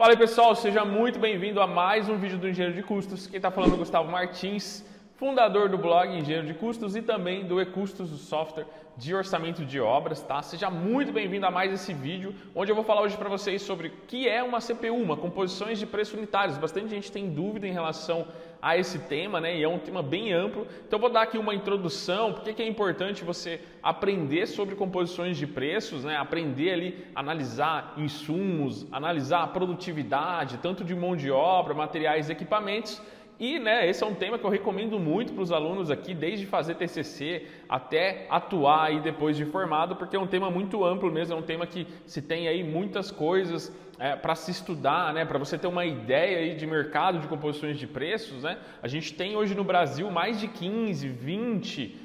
Fala aí pessoal, seja muito bem-vindo a mais um vídeo do Engenheiro de Custos. Quem está falando é o Gustavo Martins, fundador do blog Engenheiro de Custos e também do eCustos, o software de orçamento de obras, tá? Seja muito bem-vindo a mais esse vídeo, onde eu vou falar hoje para vocês sobre o que é uma CPU, uma composições de preço unitários. Bastante gente tem dúvida em relação a esse tema, né? E é um tema bem amplo. Então eu vou dar aqui uma introdução, porque que é importante você aprender sobre composições de preços, né? Aprender ali a analisar insumos, analisar a produtividade, tanto de mão de obra, materiais e equipamentos. E esse é um tema que eu recomendo muito para os alunos aqui, desde fazer TCC até atuar aí depois de formado, porque é um tema muito amplo mesmo, é um tema que se tem aí muitas coisas para se estudar, né? Para você ter uma ideia aí de mercado de composições de preços, né? A gente tem hoje no Brasil mais de 15, 20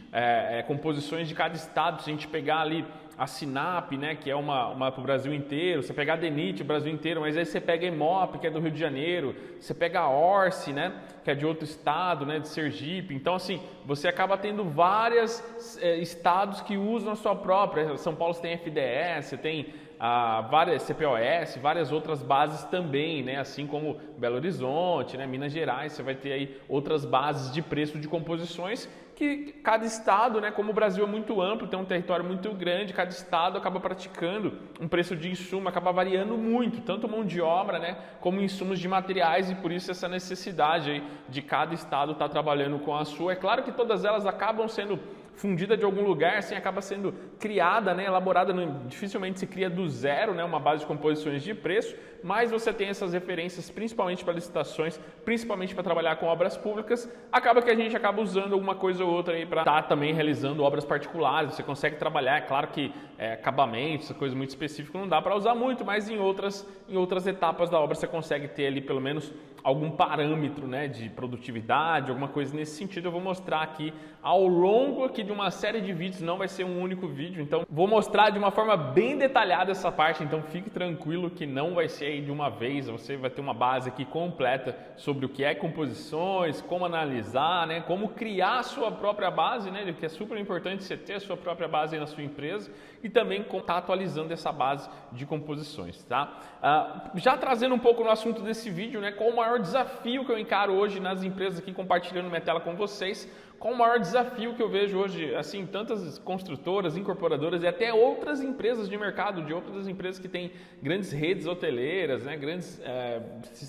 composições de cada estado. Se a gente pegar ali a Sinap, né, que é uma para o Brasil inteiro, você pega a DENIT, o Brasil inteiro, mas aí você pega a EMOP, que é do Rio de Janeiro, você pega a Orce, né, que é de outro estado, né, de Sergipe. Então, assim, você acaba tendo vários estados que usam a sua própria. São Paulo tem FDS, você tem várias CPOS, várias outras bases também, né, assim como Belo Horizonte, né, Minas Gerais, você vai ter aí outras bases de preço de composições que cada estado, né, como o Brasil é muito amplo, tem um território muito grande, cada estado acaba praticando um preço de insumo, acaba variando muito, tanto mão de obra, né, como insumos de materiais, e por isso essa necessidade aí de cada estado estar trabalhando com a sua. É claro que todas elas acabam sendo fundida de algum lugar, assim, acaba sendo criada, né, elaborada, dificilmente se cria do zero, né, uma base de composições de preço, mas você tem essas referências principalmente para licitações, principalmente para trabalhar com obras públicas. Acaba que a gente acaba usando alguma coisa ou outra aí para estar também realizando obras particulares. Você consegue trabalhar, é claro que acabamentos, coisa muito específica não dá para usar muito, mas em outras etapas da obra você consegue ter ali pelo menos algum parâmetro, né, de produtividade, alguma coisa nesse sentido. Eu vou mostrar aqui ao longo aqui de uma série de vídeos, não vai ser um único vídeo, então vou mostrar de uma forma bem detalhada essa parte, então fique tranquilo que não vai ser aí de uma vez, você vai ter uma base aqui completa sobre o que é composições, como analisar, né, como criar a sua própria base, né, que é super importante você ter a sua própria base aí na sua empresa e também estar atualizando essa base de composições, tá? Já trazendo um pouco no assunto desse vídeo, né, qual o maior desafio que eu encaro hoje nas empresas aqui, compartilhando minha tela com vocês, qual o maior desafio que eu vejo hoje, assim, tantas construtoras, incorporadoras e até outras empresas de mercado, de outras empresas que têm grandes redes hoteleiras, né, grandes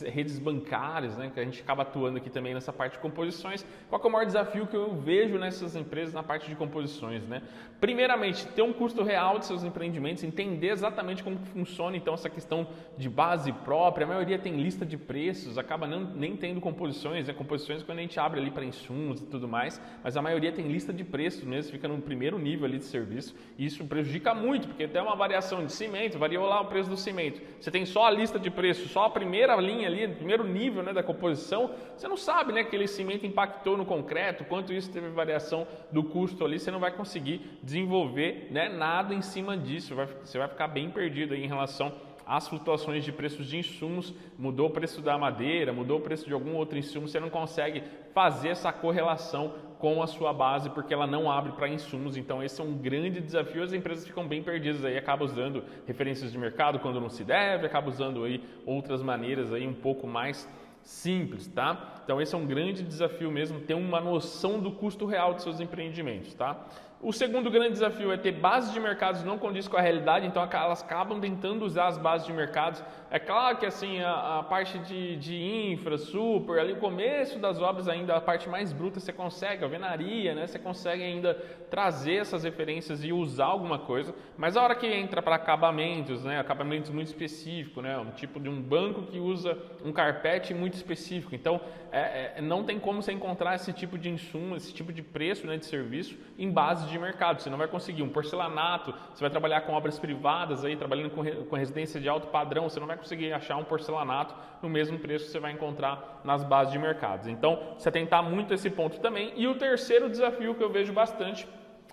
redes bancárias, né, que a gente acaba atuando aqui também nessa parte de composições. Qual que é o maior desafio que eu vejo nessas empresas na parte de composições, né? Primeiramente, ter um custo real de seus empreendimentos, entender exatamente como funciona então essa questão de base própria. A maioria tem lista de preços, acaba nem tendo composições, né? Composições quando a gente abre ali para insumos e tudo mais, mas a maioria tem lista de preços mesmo, fica no primeiro nível ali de serviço, e isso prejudica muito, porque tem uma variação de cimento, variou lá o preço do cimento, você tem só a lista de preços, só a primeira linha ali, o primeiro nível, né, da composição, você não sabe, né, que aquele cimento impactou no concreto, quanto isso teve variação do custo ali, você não vai conseguir desenvolver, né, nada em cima disso, você vai ficar bem perdido aí em relação as flutuações de preços de insumos. Mudou o preço da madeira, mudou o preço de algum outro insumo, você não consegue fazer essa correlação com a sua base, porque ela não abre para insumos. Então esse é um grande desafio, as empresas ficam bem perdidas aí, acabam usando referências de mercado quando não se deve, acabam usando aí outras maneiras aí um pouco mais simples, tá? Então esse é um grande desafio mesmo, ter uma noção do custo real de seus empreendimentos, tá? O segundo grande desafio é ter bases de mercados que não condiz com a realidade, então elas acabam tentando usar as bases de mercados. É claro que assim, a parte de infra, super, ali no começo das obras ainda, a parte mais bruta você consegue, alvenaria, né? Você consegue ainda trazer essas referências e usar alguma coisa, mas a hora que entra para acabamentos, né? Acabamentos muito específicos, né? Um tipo de um banco que usa um carpete muito específico, então não tem como você encontrar esse tipo de insumo, esse tipo de preço, né, de serviço em bases de mercado. Você não vai conseguir um porcelanato, você vai trabalhar com obras privadas, aí, trabalhando com residência de alto padrão, você não vai conseguir achar um porcelanato no mesmo preço que você vai encontrar nas bases de mercados. Então, você tentar muito esse ponto também. E o terceiro desafio que eu vejo bastante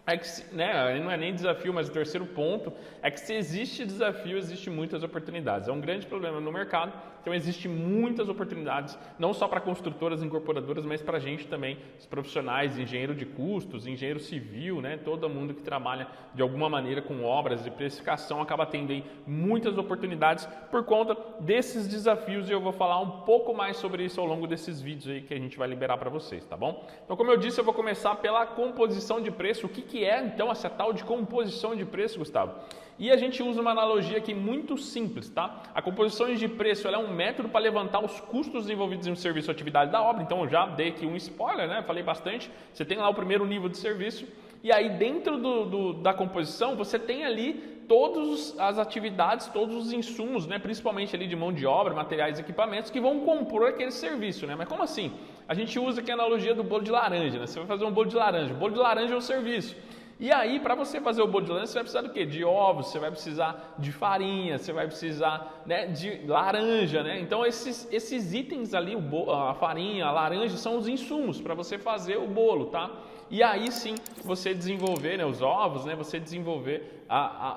é que, né, não é nem desafio, mas o terceiro ponto é que se existe desafio, existe muitas oportunidades. É um grande problema no mercado, então existe muitas oportunidades, não só para construtoras e incorporadoras, mas para a gente também, os profissionais, engenheiro de custos, engenheiro civil, né, todo mundo que trabalha de alguma maneira com obras de precificação acaba tendo aí muitas oportunidades por conta desses desafios, e eu vou falar um pouco mais sobre isso ao longo desses vídeos aí que a gente vai liberar para vocês, tá bom? Então, como eu disse, eu vou começar pela composição de preço. O que é então essa tal de composição de preço, Gustavo? E a gente usa uma analogia aqui muito simples, tá? A composição de preço ela é um método para levantar os custos envolvidos em um serviço ou atividade da obra. Então eu já dei aqui um spoiler, né? Falei bastante. Você tem lá o primeiro nível de serviço e aí dentro da composição você tem ali todas as atividades, todos os insumos, né? Principalmente ali de mão de obra, materiais e equipamentos que vão compor aquele serviço, né? Mas como assim? A gente usa aqui a analogia do bolo de laranja, né? Você vai fazer um bolo de laranja. O bolo de laranja é o serviço. E aí, para você fazer o bolo de laranja, você vai precisar do quê? De ovos, você vai precisar de farinha, você vai precisar, né, de laranja, né? Então, esses itens ali, a farinha, a laranja, são os insumos para você fazer o bolo, tá? E aí sim, você desenvolver, né, os ovos, né, você desenvolver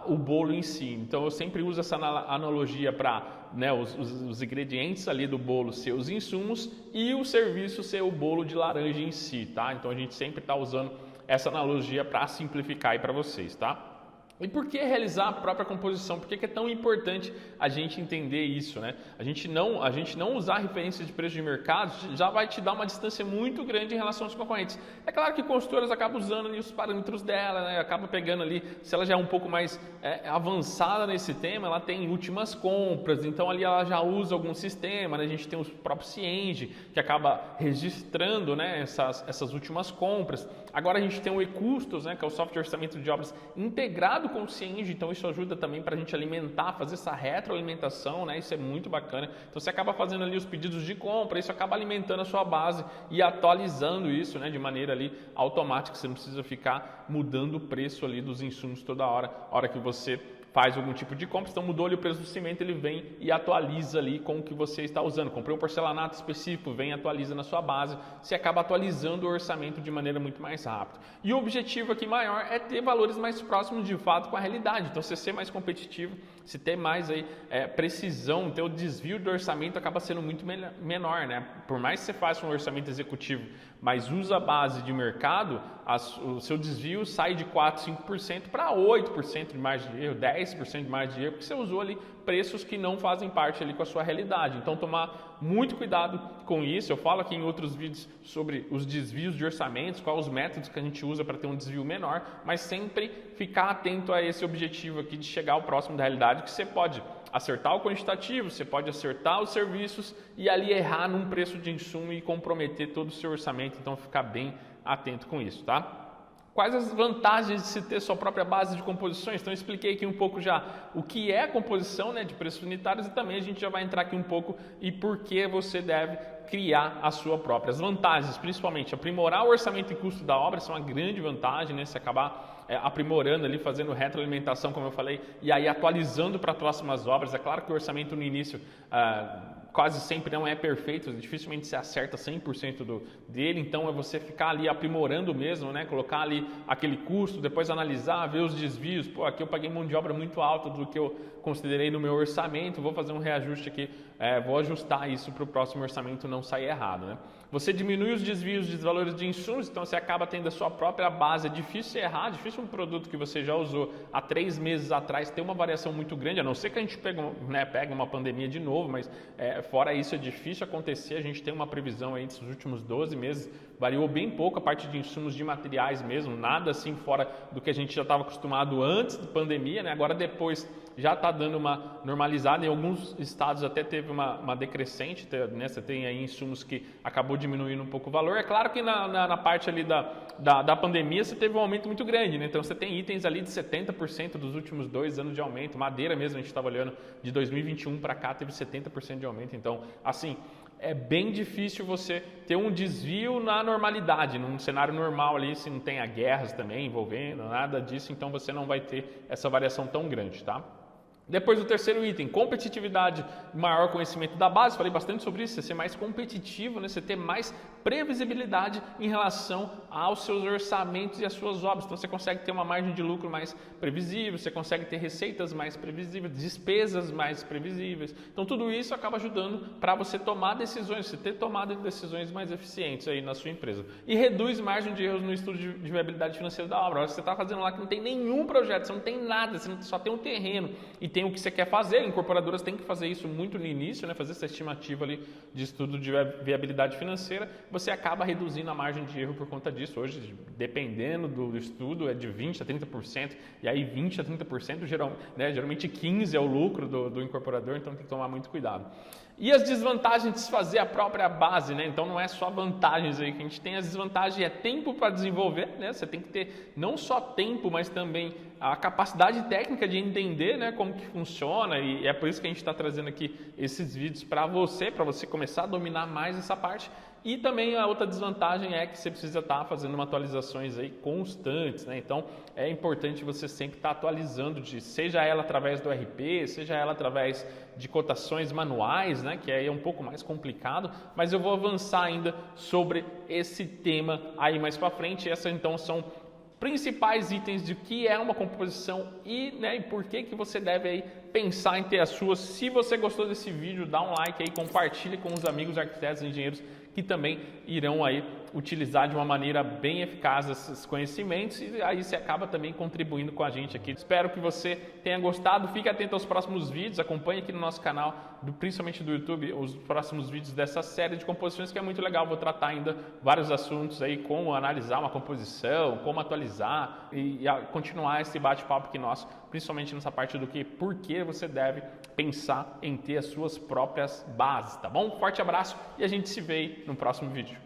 o bolo em si. Então, eu sempre uso essa analogia para, né, os ingredientes ali do bolo ser os insumos e o serviço ser o bolo de laranja em si, tá? Então, a gente sempre está usando essa analogia para simplificar aí para vocês, tá? E por que realizar a própria composição? Por que é tão importante a gente entender isso, né? A gente não usar referência de preço de mercado já vai te dar uma distância muito grande em relação aos concorrentes. É claro que consultoras acabam usando ali os parâmetros dela, né? Acaba pegando ali, se ela já é um pouco mais avançada nesse tema, ela tem últimas compras, então ali ela já usa algum sistema, né? A gente tem o próprio Cienge, que acaba registrando, né, essas últimas compras. Agora a gente tem o e-Custos, né, que é o software de orçamento de obras integrado com o Cienge, então isso ajuda também para a gente alimentar, fazer essa retroalimentação, né? Isso é muito bacana. Então você acaba fazendo ali os pedidos de compra, isso acaba alimentando a sua base e atualizando isso, né, de maneira ali automática, você não precisa ficar mudando o preço ali dos insumos toda hora, a hora que você faz algum tipo de compra. Então mudou ali o preço do cimento, ele vem e atualiza ali com o que você está usando. Comprei um porcelanato específico, vem e atualiza na sua base, você acaba atualizando o orçamento de maneira muito mais rápida. E o objetivo aqui maior é ter valores mais próximos de fato com a realidade. Então você ser mais competitivo, se ter mais aí precisão, ter o desvio do orçamento acaba sendo muito menor, né? Por mais que você faça um orçamento executivo, mas usa a base de mercado, o seu desvio sai de 4, 5% para 8% de margem de erro, 10% de margem de erro, porque você usou ali preços que não fazem parte ali com a sua realidade. Então tomar muito cuidado com isso. Eu falo aqui em outros vídeos sobre os desvios de orçamentos, quais os métodos que a gente usa para ter um desvio menor, mas sempre ficar atento a esse objetivo aqui de chegar ao próximo da realidade, que você pode acertar o quantitativo, você pode acertar os serviços e ali errar num preço de insumo e comprometer todo o seu orçamento. Então ficar bem atento com isso, tá? Quais as vantagens de se ter sua própria base de composições? Então eu expliquei aqui um pouco já o que é a composição, né, de preços unitários, e também a gente já vai entrar aqui um pouco e por que você deve criar a sua própria. As vantagens, principalmente, aprimorar o orçamento e custo da obra, isso é uma grande vantagem, né? Se acabar aprimorando ali, fazendo retroalimentação, como eu falei, e aí atualizando para próximas obras. É claro que o orçamento no início quase sempre não é perfeito, dificilmente se acerta 100% dele, então é você ficar ali aprimorando mesmo, né? Colocar ali aquele custo, depois analisar, ver os desvios. Pô, aqui eu paguei mão de obra muito alta do que eu considerei no meu orçamento, vou fazer um reajuste aqui, vou ajustar isso para o próximo orçamento não sair errado, né? Você diminui os desvios de valores de insumos, então você acaba tendo a sua própria base. É difícil errar, difícil um produto que você já usou há 3 meses atrás ter uma variação muito grande, a não ser que a gente pega uma pandemia de novo, mas fora isso é difícil acontecer. A gente tem uma previsão aí desses últimos 12 meses, variou bem pouco a parte de insumos de materiais mesmo, nada assim fora do que a gente já estava acostumado antes da pandemia, né? Agora depois já está dando uma normalizada, em alguns estados até teve uma decrescente, né? Você tem aí insumos que acabou diminuindo um pouco o valor. É claro que na parte ali da pandemia você teve um aumento muito grande, né? Então você tem itens ali de 70% dos últimos 2 anos de aumento, madeira mesmo, a gente estava olhando de 2021 para cá, teve 70% de aumento. Então, assim, é bem difícil você ter um desvio na normalidade, num cenário normal ali, se não tenha guerras também envolvendo, nada disso, então você não vai ter essa variação tão grande, tá? Depois do terceiro item, competitividade, maior conhecimento da base, falei bastante sobre isso, você ser mais competitivo, né? Você ter mais previsibilidade em relação aos seus orçamentos e às suas obras. Então você consegue ter uma margem de lucro mais previsível, você consegue ter receitas mais previsíveis, despesas mais previsíveis. Então tudo isso acaba ajudando para você tomar decisões, você ter tomado decisões mais eficientes aí na sua empresa. E reduz margem de erros no estudo de viabilidade financeira da obra. Você está fazendo lá que não tem nenhum projeto, você não tem nada, você só tem um terreno e tem o que você quer fazer. Incorporadoras têm que fazer isso muito no início, né? Fazer essa estimativa ali de estudo de viabilidade financeira. Você acaba reduzindo a margem de erro por conta disso. Hoje, dependendo do estudo, é de 20% a 30%, e aí 20% a 30%, geralmente 15% é o lucro do incorporador, então tem que tomar muito cuidado. E as desvantagens de desfazer a própria base, né? Então não é só vantagens aí que a gente tem, as desvantagens é tempo para desenvolver, né? Você tem que ter não só tempo, mas também a capacidade técnica de entender, né, como que funciona, e é por isso que a gente está trazendo aqui esses vídeos para você começar a dominar mais essa parte. E também a outra desvantagem é que você precisa estar fazendo uma atualizações aí constantes, né? Então é importante você sempre estar atualizando, seja ela através do RP, seja ela através de cotações manuais, né? Que aí é um pouco mais complicado, mas eu vou avançar ainda sobre esse tema aí mais para frente. Essas então são principais itens de que é uma composição e por que você deve aí pensar em ter as suas. Se você gostou desse vídeo, dá um like aí, compartilhe com os amigos arquitetos e engenheiros que também irão aí utilizar de uma maneira bem eficaz esses conhecimentos, e aí você acaba também contribuindo com a gente aqui. Espero que você tenha gostado, fique atento aos próximos vídeos, acompanhe aqui no nosso canal, principalmente do YouTube, os próximos vídeos dessa série de composições que é muito legal. Vou tratar ainda vários assuntos aí, como analisar uma composição, como atualizar e continuar esse bate-papo aqui nosso, principalmente nessa parte do por que você deve pensar em ter as suas próprias bases, tá bom? Forte abraço e a gente se vê aí no próximo vídeo.